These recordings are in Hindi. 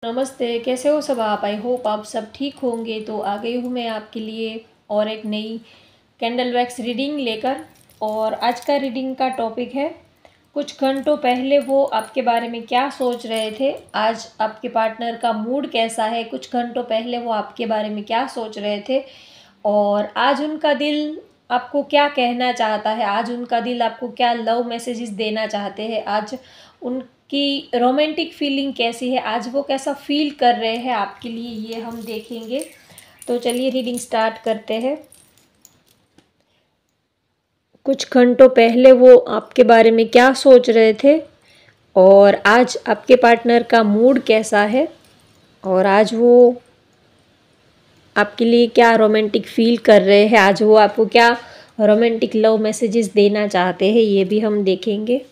नमस्ते, कैसे हो सब आप? आई होप आप सब ठीक होंगे। तो आ गई हूँ मैं आपके लिए और एक नई कैंडल वैक्स रीडिंग लेकर। और आज का रीडिंग का टॉपिक है, कुछ घंटों पहले वो आपके बारे में क्या सोच रहे थे। आज आपके पार्टनर का मूड कैसा है, कुछ घंटों पहले वो आपके बारे में क्या सोच रहे थे और आज उनका दिल आपको क्या कहना चाहता है, आज उनका दिल आपको क्या लव मैसेजेस देना चाहते हैं, आज उनकी रोमांटिक फीलिंग कैसी है, आज वो कैसा फील कर रहे हैं आपके लिए, ये हम देखेंगे। तो चलिए रीडिंग स्टार्ट करते हैं। कुछ घंटों पहले वो आपके बारे में क्या सोच रहे थे और आज आपके पार्टनर का मूड कैसा है और आज वो आपके लिए क्या रोमांटिक फील कर रहे हैं, आज वो आपको क्या रोमांटिक लव मैसेजेस देना चाहते हैं, ये भी हम देखेंगे।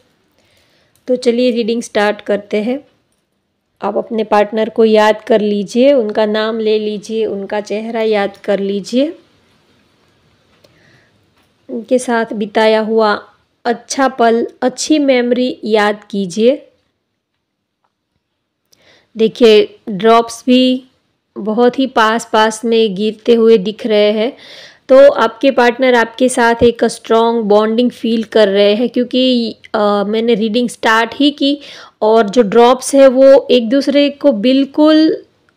तो चलिए रीडिंग स्टार्ट करते हैं। आप अपने पार्टनर को याद कर लीजिए, उनका नाम ले लीजिए, उनका चेहरा याद कर लीजिए, उनके साथ बिताया हुआ अच्छा पल, अच्छी मेमोरी याद कीजिए। देखिए ड्रॉप्स भी बहुत ही पास पास में गिरते हुए दिख रहे हैं। तो आपके पार्टनर आपके साथ एक स्ट्रॉन्ग बॉन्डिंग फील कर रहे हैं, क्योंकि मैंने रीडिंग स्टार्ट ही की और जो ड्रॉप्स है वो एक दूसरे को बिल्कुल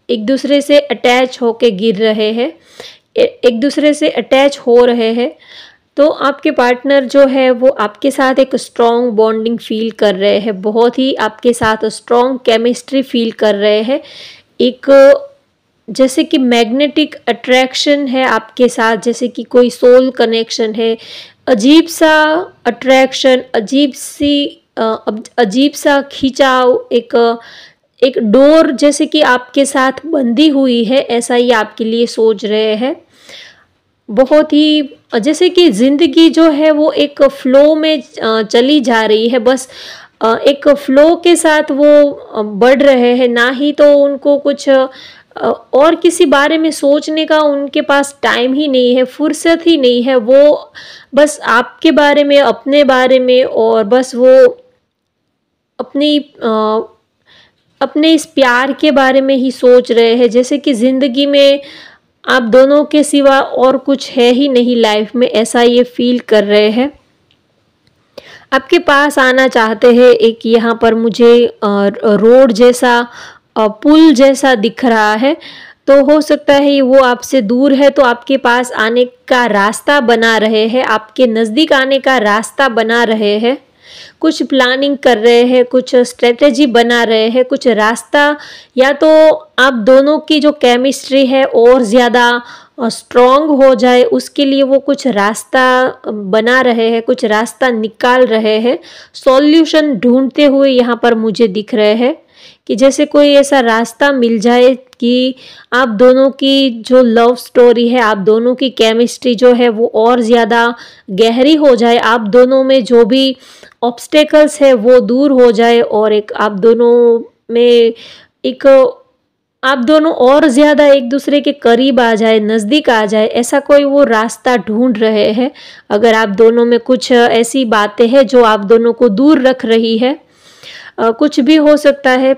एक दूसरे से अटैच होके गिर रहे हैं, एक दूसरे से अटैच हो रहे हैं। तो आपके पार्टनर जो है वो आपके साथ एक स्ट्रॉन्ग बॉन्डिंग फील कर रहे हैं, बहुत ही आपके साथ स्ट्रॉन्ग केमिस्ट्री फील कर रहे हैं। एक जैसे कि मैग्नेटिक अट्रैक्शन है आपके साथ, जैसे कि कोई सोल कनेक्शन है, अजीब सा अट्रैक्शन, अजीब सा खिंचाव, एक डोर जैसे कि आपके साथ बंधी हुई है, ऐसा ही आपके लिए सोच रहे हैं। बहुत ही जैसे कि ज़िंदगी जो है वो एक फ़्लो में चली जा रही है, बस एक फ़्लो के साथ वो बढ़ रहे हैं, ना ही तो उनको कुछ और किसी बारे में सोचने का उनके पास टाइम ही नहीं है, फुर्सत ही नहीं है। वो बस आपके बारे में, अपने बारे में, और बस वो अपनी अपने इस प्यार के बारे में ही सोच रहे हैं, जैसे कि ज़िंदगी में आप दोनों के सिवा और कुछ है ही नहीं लाइफ में, ऐसा ये फील कर रहे हैं। आपके पास आना चाहते हैं। एक यहाँ पर मुझे रोड जैसा, पुल जैसा दिख रहा है, तो हो सकता है वो आपसे दूर है तो आपके पास आने का रास्ता बना रहे हैं, आपके नज़दीक आने का रास्ता बना रहे हैं, कुछ प्लानिंग कर रहे हैं, कुछ स्ट्रेटेजी बना रहे हैं, कुछ रास्ता, या तो आप दोनों की जो केमिस्ट्री है और ज़्यादा स्ट्रॉन्ग हो जाए उसके लिए वो कुछ रास्ता बना रहे हैं, कुछ रास्ता निकाल रहे हैं, सॉल्यूशन ढूंढते हुए यहाँ पर मुझे दिख रहे हैं कि जैसे कोई ऐसा रास्ता मिल जाए कि आप दोनों की जो लव स्टोरी है, आप दोनों की केमिस्ट्री जो है वो और ज़्यादा गहरी हो जाए, आप दोनों में जो भी ऑब्स्टेकल्स है वो दूर हो जाए और एक आप दोनों में एक आप दोनों और ज़्यादा एक दूसरे के करीब आ जाए, नज़दीक आ जाए, ऐसा कोई वो रास्ता ढूंढ रहे हैं। अगर आप दोनों में कुछ ऐसी बातें हैं जो आप दोनों को दूर रख रही है, कुछ भी हो सकता है,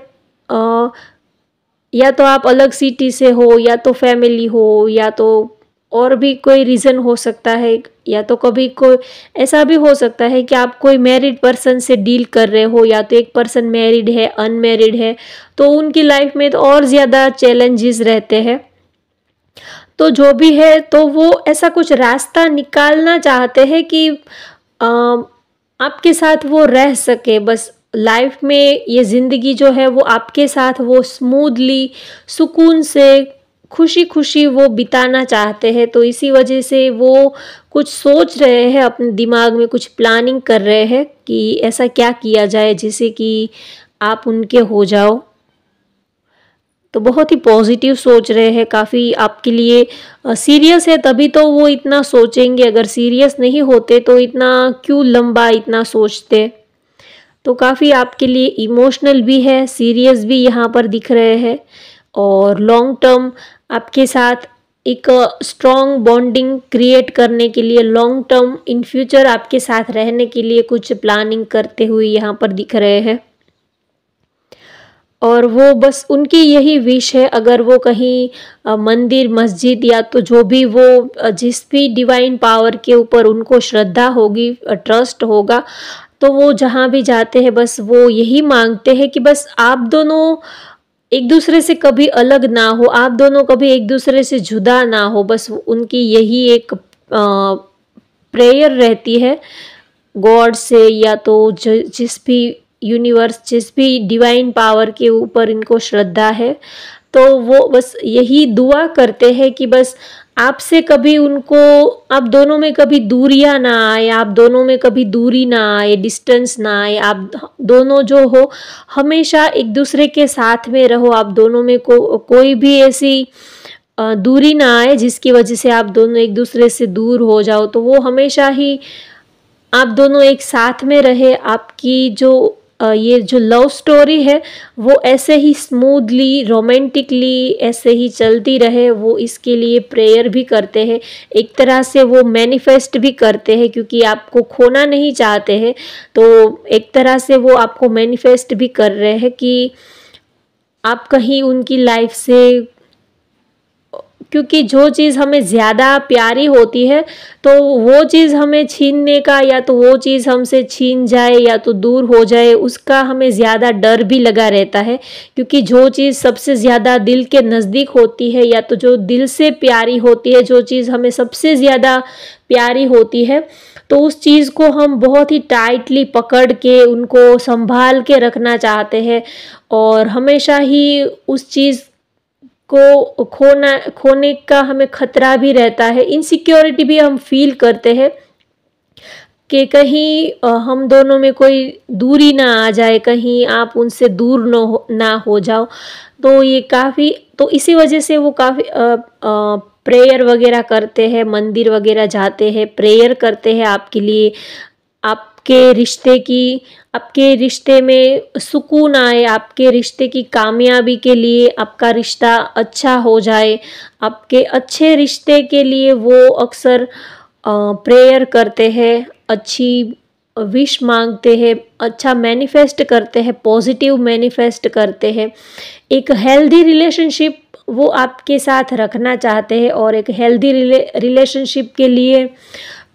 या तो आप अलग सिटी से हो, या तो फैमिली हो, या तो और भी कोई रीज़न हो सकता है, या तो कभी कोई ऐसा भी हो सकता है कि आप कोई मैरिड पर्सन से डील कर रहे हो, या तो एक पर्सन मैरिड है, अनमैरिड है, तो उनकी लाइफ में तो और ज़्यादा चैलेंजेस रहते हैं। तो जो भी है, तो वो ऐसा कुछ रास्ता निकालना चाहते हैं कि आपके साथ वो रह सके, बस लाइफ में ये ज़िंदगी जो है वो आपके साथ वो स्मूथली, सुकून से, खुशी खुशी वो बिताना चाहते हैं। तो इसी वजह से वो कुछ सोच रहे हैं, अपने दिमाग में कुछ प्लानिंग कर रहे हैं कि ऐसा क्या किया जाए जिससे कि आप उनके हो जाओ। तो बहुत ही पॉजिटिव सोच रहे हैं, काफ़ी आपके लिए सीरियस है, तभी तो वो इतना सोचेंगे। अगर सीरियस नहीं होते तो इतना क्यों लंबा इतना सोचते। तो काफ़ी आपके लिए इमोशनल भी है, सीरियस भी यहाँ पर दिख रहे हैं, और लॉन्ग टर्म आपके साथ एक स्ट्रॉन्ग बॉन्डिंग क्रिएट करने के लिए, लॉन्ग टर्म इन फ्यूचर आपके साथ रहने के लिए कुछ प्लानिंग करते हुए यहाँ पर दिख रहे हैं। और वो बस उनकी यही विश है, अगर वो कहीं मंदिर मस्जिद या तो जो भी वो जिस भी डिवाइन पावर के ऊपर उनको श्रद्धा होगी, ट्रस्ट होगा, तो वो जहाँ भी जाते हैं बस वो यही मांगते हैं कि बस आप दोनों एक दूसरे से कभी अलग ना हो, आप दोनों कभी एक दूसरे से जुदा ना हो। बस उनकी यही एक प्रेयर रहती है गॉड से, या तो जिस भी यूनिवर्स, जिस भी डिवाइन पावर के ऊपर इनको श्रद्धा है, तो वो बस यही दुआ करते हैं कि बस आपसे कभी उनको, आप दोनों में कभी दूरियां ना आए, आप दोनों में कभी दूरी ना आए, डिस्टेंस ना आए, आप दोनों जो हो हमेशा एक दूसरे के साथ में रहो, आप दोनों में कोई भी ऐसी दूरी ना आए जिसकी वजह से आप दोनों एक दूसरे से दूर हो जाओ। तो वो हमेशा ही आप दोनों एक साथ में रहे, आपकी जो ये जो लव स्टोरी है वो ऐसे ही स्मूथली रोमांटिकली ऐसे ही चलती रहे। वो इसके लिए प्रेयर भी करते हैं, एक तरह से वो मैनिफेस्ट भी करते हैं, क्योंकि आपको खोना नहीं चाहते हैं, तो एक तरह से वो आपको मैनिफेस्ट भी कर रहे हैं कि आप कहीं उनकी लाइफ से, क्योंकि जो चीज़ हमें ज़्यादा प्यारी होती है तो वो चीज़ हमें छीनने का, या तो वो चीज़ हमसे छीन जाए या तो दूर हो जाए, उसका हमें ज़्यादा डर भी लगा रहता है। क्योंकि जो चीज़ सबसे ज़्यादा दिल के नज़दीक होती है, या तो जो दिल से प्यारी होती है, जो चीज़ हमें सबसे ज़्यादा प्यारी होती है, तो उस चीज़ को हम बहुत ही टाइटली पकड़ के उनको संभाल के रखना चाहते हैं, और हमेशा ही उस चीज़ को खोने का हमें खतरा भी रहता है, इनसिक्योरिटी भी हम फील करते हैं कि कहीं हम दोनों में कोई दूरी ना आ जाए, कहीं आप उनसे दूर ना हो जाओ। तो ये काफ़ी, तो इसी वजह से वो काफ़ी प्रेयर वगैरह करते हैं, मंदिर वगैरह जाते हैं, प्रेयर करते हैं आपके लिए, आपके रिश्ते में सुकून आए, आपके रिश्ते की कामयाबी के लिए, आपका रिश्ता अच्छा हो जाए, आपके अच्छे रिश्ते के लिए वो अक्सर प्रेयर करते हैं, अच्छी विश मांगते हैं, अच्छा मैनिफेस्ट करते हैं, पॉजिटिव मैनिफेस्ट करते हैं। एक हेल्दी रिलेशनशिप वो आपके साथ रखना चाहते हैं, और एक हेल्दी रिलेशनशिप के लिए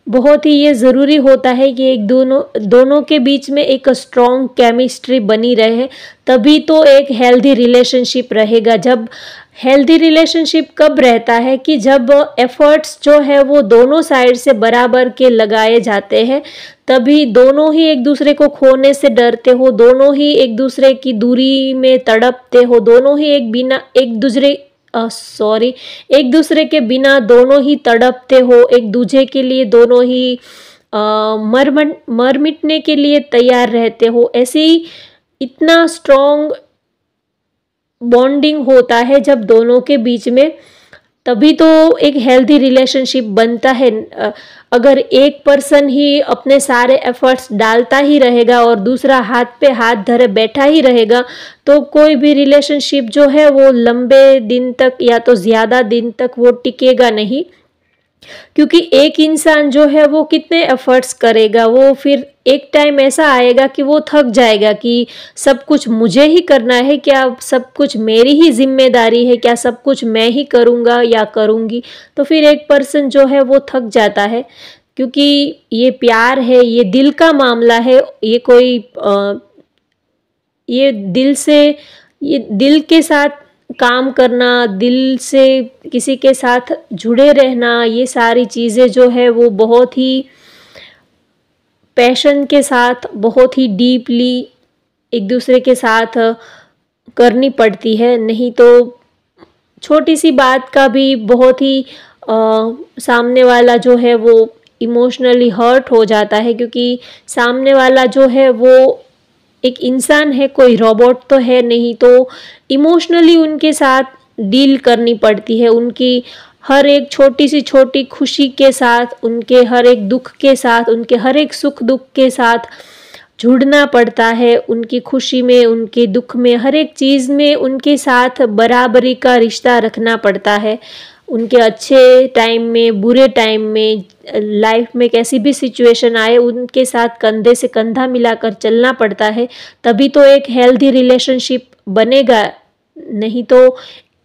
बहुत ही ये ज़रूरी होता है कि दोनों के बीच में एक स्ट्रॉन्ग केमिस्ट्री बनी रहे, तभी तो एक हेल्दी रिलेशनशिप रहेगा। जब हेल्दी रिलेशनशिप कब रहता है कि जब एफर्ट्स जो है वो दोनों साइड से बराबर के लगाए जाते हैं, तभी दोनों ही एक दूसरे को खोने से डरते हो, दोनों ही एक दूसरे की दूरी में तड़पते हो, दोनों ही एक दूसरे के बिना दोनों ही तड़पते हो, एक दूसरे के लिए दोनों ही मर मिटने के लिए तैयार रहते हो। ऐसे ही इतना स्ट्रॉन्ग बॉन्डिंग होता है जब दोनों के बीच में, तभी तो एक हेल्दी रिलेशनशिप बनता है। अगर एक पर्सन ही अपने सारे एफर्ट्स डालता ही रहेगा और दूसरा हाथ पे हाथ धरे बैठा ही रहेगा, तो कोई भी रिलेशनशिप जो है वो लंबे दिन तक या तो ज़्यादा दिन तक वो टिकेगा नहीं। क्योंकि एक इंसान जो है वो कितने एफर्ट्स करेगा, वो फिर एक टाइम ऐसा आएगा कि वो थक जाएगा कि सब कुछ मुझे ही करना है, क्या सब कुछ मेरी ही जिम्मेदारी है, क्या सब कुछ मैं ही करूँगा या करूँगी। तो फिर एक पर्सन जो है वो थक जाता है, क्योंकि ये प्यार है, ये दिल का मामला है, ये कोई ये दिल के साथ काम करना, दिल से किसी के साथ जुड़े रहना, ये सारी चीज़ें जो है वो बहुत ही पैशन के साथ, बहुत ही डीपली एक दूसरे के साथ करनी पड़ती है। नहीं तो छोटी सी बात का भी बहुत ही सामने वाला जो है वो इमोशनली हर्ट हो जाता है, क्योंकि सामने वाला जो है वो एक इंसान है, कोई रोबोट तो है नहीं, तो इमोशनली उनके साथ डील करनी पड़ती है, उनकी हर एक छोटी सी छोटी खुशी के साथ, उनके हर एक दुख के साथ, उनके हर एक सुख दुख के साथ जुड़ना पड़ता है। उनकी खुशी में, उनके दुख में, हर एक चीज़ में उनके साथ बराबरी का रिश्ता रखना पड़ता है। उनके अच्छे टाइम में, बुरे टाइम में, लाइफ में कैसी भी सिचुएशन आए, उनके साथ कंधे से कंधा मिलाकर चलना पड़ता है, तभी तो एक हेल्दी रिलेशनशिप बनेगा। नहीं तो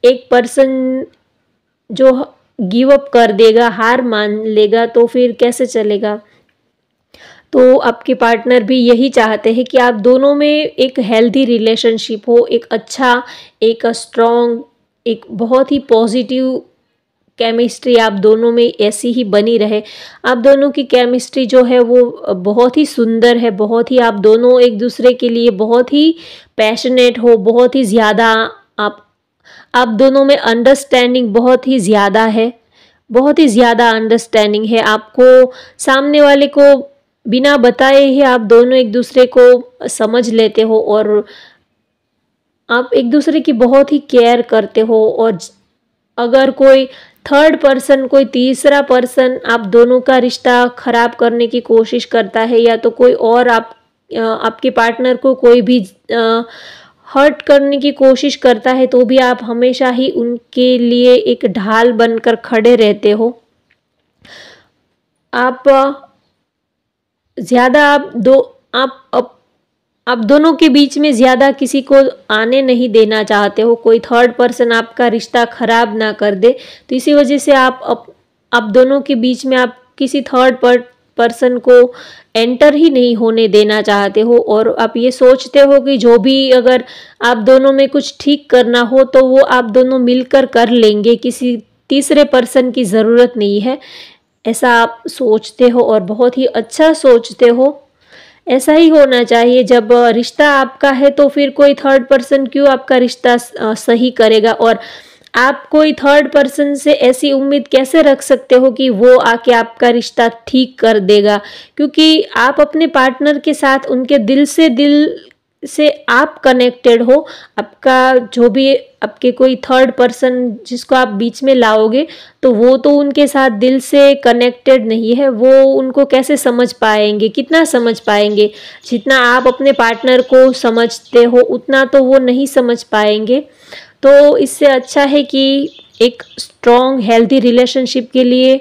एक पर्सन जो गिव अप कर देगा, हार मान लेगा, तो फिर कैसे चलेगा। तो आपके पार्टनर भी यही चाहते हैं कि आप दोनों में एक हेल्दी रिलेशनशिप हो, एक अच्छा, एक स्ट्रॉन्ग, एक बहुत ही पॉजिटिव केमिस्ट्री आप दोनों में ऐसी ही बनी रहे। आप दोनों की केमिस्ट्री जो है वो बहुत ही सुंदर है, बहुत ही, आप दोनों एक दूसरे के लिए बहुत ही पैशनेट हो, बहुत ही ज़्यादा आप दोनों में अंडरस्टैंडिंग बहुत ही ज़्यादा है, बहुत ही ज़्यादा अंडरस्टैंडिंग है। आपको सामने वाले को बिना बताए ही आप दोनों एक दूसरे को समझ लेते हो और आप एक दूसरे की बहुत ही केयर करते हो। और अगर कोई थर्ड पर्सन, कोई तीसरा पर्सन आप दोनों का रिश्ता खराब करने की कोशिश करता है, या तो कोई और आपके पार्टनर को कोई भी हर्ट करने की कोशिश करता है, तो भी आप हमेशा ही उनके लिए एक ढाल बनकर खड़े रहते हो। आप ज़्यादा आप दोनों के बीच में ज़्यादा किसी को आने नहीं देना चाहते हो, कोई थर्ड पर्सन आपका रिश्ता खराब ना कर दे। तो इसी वजह से आप दोनों के बीच में आप किसी थर्ड पर्सन को एंटर ही नहीं होने देना चाहते हो। और आप ये सोचते हो कि जो भी अगर आप दोनों में कुछ ठीक करना हो तो वो आप दोनों मिलकर कर लेंगे, किसी तीसरे पर्सन की ज़रूरत नहीं है, ऐसा आप सोचते हो और बहुत ही अच्छा सोचते हो। ऐसा ही होना चाहिए। जब रिश्ता आपका है तो फिर कोई थर्ड पर्सन क्यों आपका रिश्ता सही करेगा। और आप कोई थर्ड पर्सन से ऐसी उम्मीद कैसे रख सकते हो कि वो आके आपका रिश्ता ठीक कर देगा, क्योंकि आप अपने पार्टनर के साथ उनके दिल से आप कनेक्टेड हो। आपका जो भी आपके कोई थर्ड पर्सन जिसको आप बीच में लाओगे तो वो तो उनके साथ दिल से कनेक्टेड नहीं है, वो उनको कैसे समझ पाएंगे, कितना समझ पाएंगे। जितना आप अपने पार्टनर को समझते हो उतना तो वो नहीं समझ पाएंगे। तो इससे अच्छा है कि एक स्ट्रॉन्ग हेल्दी रिलेशनशिप के लिए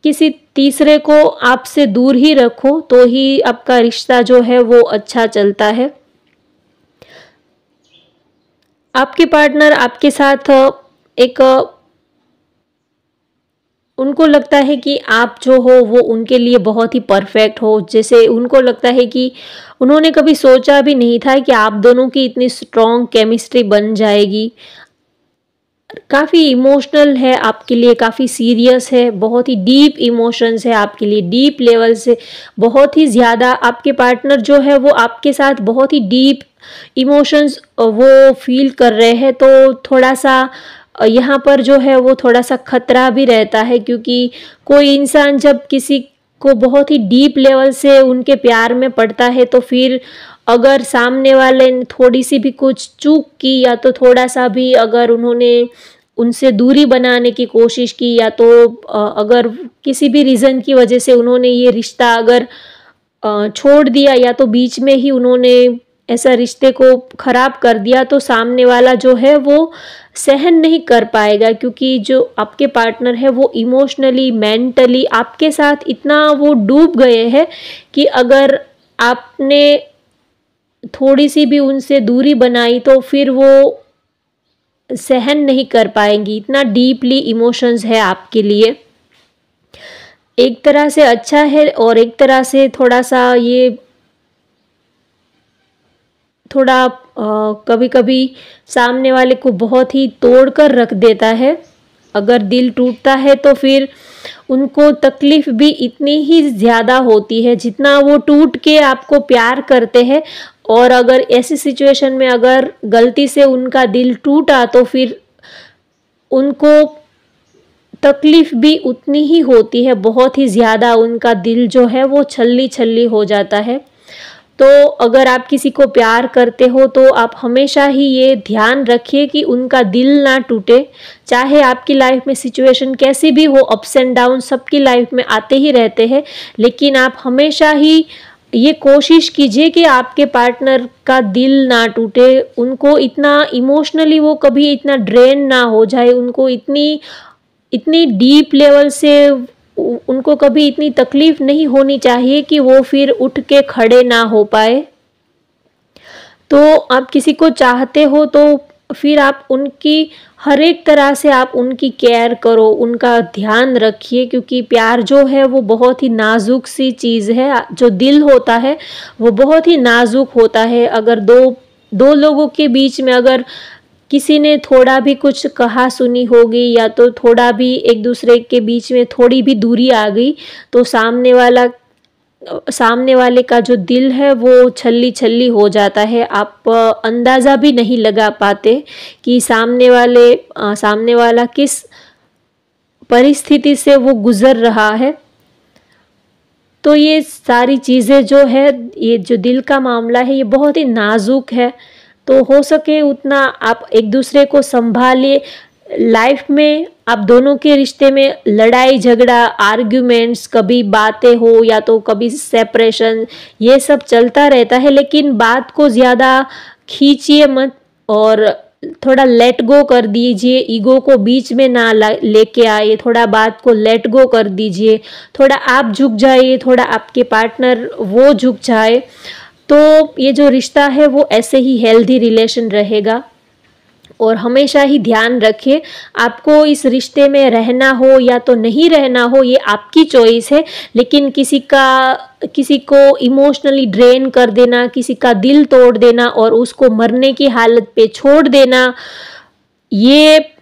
किसी तीसरे को आपसे दूर ही रखो, तो ही आपका रिश्ता जो है वो अच्छा चलता है। आपके पार्टनर आपके साथ एक उनको लगता है कि आप जो हो वो उनके लिए बहुत ही परफेक्ट हो। जैसे उनको लगता है कि उन्होंने कभी सोचा भी नहीं था कि आप दोनों की इतनी स्ट्रॉन्ग केमिस्ट्री बन जाएगी। काफ़ी इमोशनल है आपके लिए, काफ़ी सीरियस है, बहुत ही डीप इमोशंस है आपके लिए, डीप लेवल से बहुत ही ज़्यादा। आपके पार्टनर जो है वो आपके साथ बहुत ही डीप इमोशंस वो फील कर रहे हैं। तो थोड़ा सा यहाँ पर जो है वो थोड़ा सा खतरा भी रहता है, क्योंकि कोई इंसान जब किसी को बहुत ही डीप लेवल से उनके प्यार में पड़ता है तो फिर अगर सामने वाले ने थोड़ी सी भी कुछ चूक की, या तो थोड़ा सा भी अगर उन्होंने उनसे दूरी बनाने की कोशिश की, या तो अगर किसी भी रीज़न की वजह से उन्होंने ये रिश्ता अगर छोड़ दिया, या तो बीच में ही उन्होंने ऐसा रिश्ते को ख़राब कर दिया, तो सामने वाला जो है वो सहन नहीं कर पाएगा। क्योंकि जो आपके पार्टनर है वो इमोशनली, मेंटली आपके साथ इतना वो डूब गए हैं कि अगर आपने थोड़ी सी भी उनसे दूरी बनाई तो फिर वो सहन नहीं कर पाएंगी। इतना डीपली इमोशंस है आपके लिए। एक तरह से अच्छा है और एक तरह से थोड़ा सा ये थोड़ा कभी कभी सामने वाले को बहुत ही तोड़ कर रख देता है। अगर दिल टूटता है तो फिर उनको तकलीफ भी इतनी ही ज़्यादा होती है जितना वो टूट के आपको प्यार करते हैं। और अगर ऐसी सिचुएशन में अगर गलती से उनका दिल टूटा तो फिर उनको तकलीफ भी उतनी ही होती है, बहुत ही ज़्यादा उनका दिल जो है वो छल्ली छल्ली हो जाता है। तो अगर आप किसी को प्यार करते हो तो आप हमेशा ही ये ध्यान रखिए कि उनका दिल ना टूटे। चाहे आपकी लाइफ में सिचुएशन कैसी भी हो, अप्स एंड डाउन सबकी लाइफ में आते ही रहते हैं, लेकिन आप हमेशा ही ये कोशिश कीजिए कि आपके पार्टनर का दिल ना टूटे, उनको इतना इमोशनली वो कभी इतना ड्रेन ना हो जाए, उनको इतनी डीप लेवल से उनको कभी इतनी तकलीफ नहीं होनी चाहिए कि वो फिर उठ के खड़े ना हो पाए। तो आप किसी को चाहते हो तो फिर आप उनकी हर एक तरह से आप उनकी केयर करो, उनका ध्यान रखिए, क्योंकि प्यार जो है वो बहुत ही नाजुक सी चीज़ है। जो दिल होता है वो बहुत ही नाजुक होता है। अगर दो लोगों के बीच में अगर किसी ने थोड़ा भी कुछ कहा सुनी होगी या तो थोड़ा भी एक दूसरे के बीच में थोड़ी भी दूरी आ गई, तो सामने वाले का जो दिल है वो छल्ली छल्ली हो जाता है। आप अंदाज़ा भी नहीं लगा पाते कि सामने वाला किस परिस्थिति से वो गुज़र रहा है। तो ये सारी चीज़ें जो है, ये जो दिल का मामला है, ये बहुत ही नाजुक है। तो हो सके उतना आप एक दूसरे को संभालिए। लाइफ में आप दोनों के रिश्ते में लड़ाई झगड़ा, आर्ग्यूमेंट्स, कभी बातें हो या तो कभी सेपरेशन, ये सब चलता रहता है, लेकिन बात को ज़्यादा खींचिए मत और थोड़ा लेट गो कर दीजिए। ईगो को बीच में ना लेके आइए, थोड़ा बात को लेट गो कर दीजिए। थोड़ा आप झुक जाइए, थोड़ा आपके पार्टनर वो झुक जाए, तो ये जो रिश्ता है वो ऐसे ही हेल्दी रिलेशन रहेगा। और हमेशा ही ध्यान रखिए, आपको इस रिश्ते में रहना हो या तो नहीं रहना हो, ये आपकी चॉइस है। लेकिन किसी को इमोशनली ड्रेन कर देना, किसी का दिल तोड़ देना और उसको मरने की हालत पे छोड़ देना, ये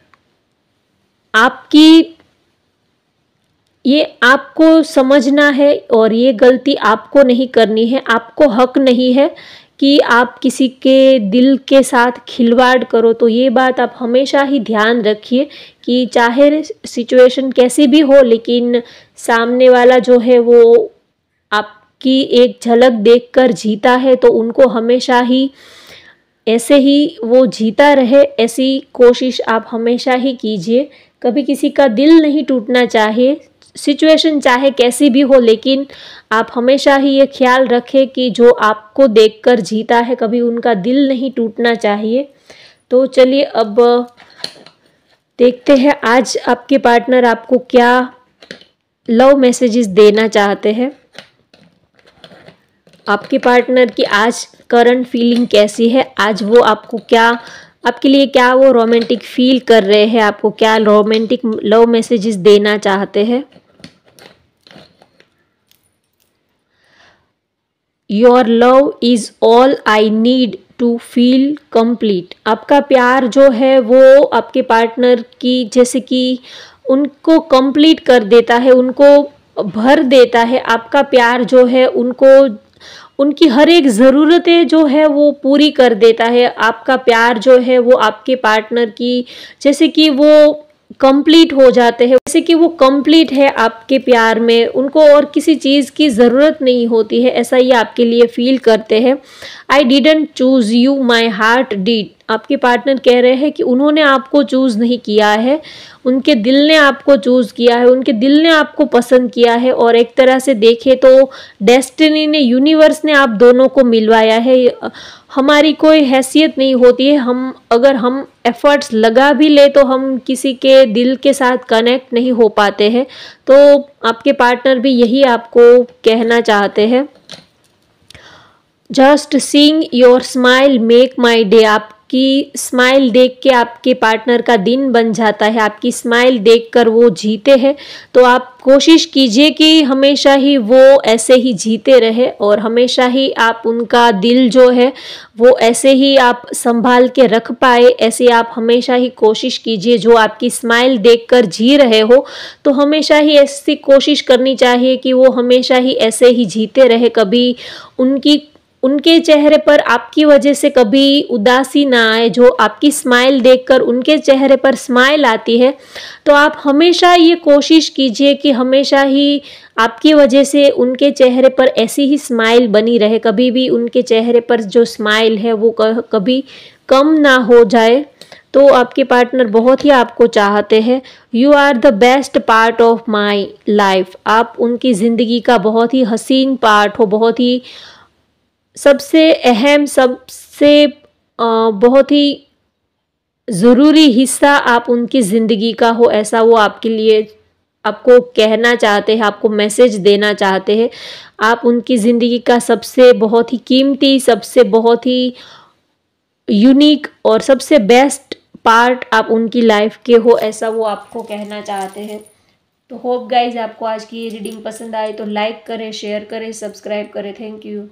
आपको समझना है और ये गलती आपको नहीं करनी है। आपको हक नहीं है कि आप किसी के दिल के साथ खिलवाड़ करो। तो ये बात आप हमेशा ही ध्यान रखिए कि चाहे सिचुएशन कैसी भी हो, लेकिन सामने वाला जो है वो आपकी एक झलक देखकर जीता है, तो उनको हमेशा ही ऐसे ही वो जीता रहे, ऐसी कोशिश आप हमेशा ही कीजिए। कभी किसी का दिल नहीं टूटना चाहिए, सिचुएशन चाहे कैसी भी हो, लेकिन आप हमेशा ही ये ख्याल रखें कि जो आपको देखकर जीता है, कभी उनका दिल नहीं टूटना चाहिए। तो चलिए अब देखते हैं आज आपके पार्टनर आपको क्या लव मैसेजेस देना चाहते हैं। आपके पार्टनर की आज करंट फीलिंग कैसी है, आज वो आपके लिए क्या वो रोमांटिक फील कर रहे हैं, आपको क्या रोमांटिक लव मैसेजेस देना चाहते हैं। Your love is all I need to feel complete. आपका प्यार जो है वो आपके पार्टनर की जैसे कि उनको कंप्लीट कर देता है, उनको भर देता है। आपका प्यार जो है उनकी हर एक ज़रूरतें जो है वो पूरी कर देता है। आपका प्यार जो है वो आपके पार्टनर की जैसे कि वो कंप्लीट हो जाते हैं, जैसे कि वो कंप्लीट है आपके प्यार में, उनको और किसी चीज़ की ज़रूरत नहीं होती है, ऐसा ही आपके लिए फील करते हैं। I didn't choose you, my heart did. आपके पार्टनर कह रहे हैं कि उन्होंने आपको चूज़ नहीं किया है, उनके दिल ने आपको चूज़ किया है, उनके दिल ने आपको पसंद किया है। और एक तरह से देखें तो डेस्टिनी ने, यूनिवर्स ने आप दोनों को मिलवाया है। हमारी कोई हैसियत नहीं होती है, अगर हम एफर्ट्स लगा भी ले तो हम किसी के दिल के साथ कनेक्ट नहीं हो पाते हैं। तो आपके पार्टनर भी यही आपको कहना चाहते हैं। Just seeing your smile make my day. आपकी स्माइल देख के आपके पार्टनर का दिन बन जाता है, आपकी स्माइल देखकर वो जीते हैं। तो आप कोशिश कीजिए कि हमेशा ही वो ऐसे ही जीते रहे और हमेशा ही आप उनका दिल जो है वो ऐसे ही आप संभाल के रख पाए, ऐसे आप हमेशा ही कोशिश कीजिए। जो आपकी स्माइल देखकर जी रहे हो तो हमेशा ही ऐसी कोशिश करनी चाहिए कि वो हमेशा ही ऐसे ही जीते रहे। कभी उनके चेहरे पर आपकी वजह से कभी उदासी ना आए। जो आपकी स्माइल देखकर उनके चेहरे पर स्माइल आती है, तो आप हमेशा ये कोशिश कीजिए कि हमेशा ही आपकी वजह से उनके चेहरे पर ऐसी ही स्माइल बनी रहे, कभी भी उनके चेहरे पर जो स्माइल है वो कभी कम ना हो जाए। तो आपके पार्टनर बहुत ही आपको चाहते हैं। You are the best part of my life. आप उनकी ज़िंदगी का बहुत ही हसीन पार्ट हो, बहुत ही सबसे अहम, सबसे बहुत ही ज़रूरी हिस्सा आप उनकी ज़िंदगी का हो, ऐसा वो आपके लिए आपको कहना चाहते हैं, आपको मैसेज देना चाहते हैं। आप उनकी ज़िंदगी का सबसे बहुत ही कीमती, सबसे बहुत ही यूनिक और सबसे बेस्ट पार्ट आप उनकी लाइफ के हो, ऐसा वो आपको कहना चाहते हैं। तो होप गाइज आपको आज की ये रीडिंग पसंद आए तो लाइक करें, शेयर करें, सब्सक्राइब करें। Thank you.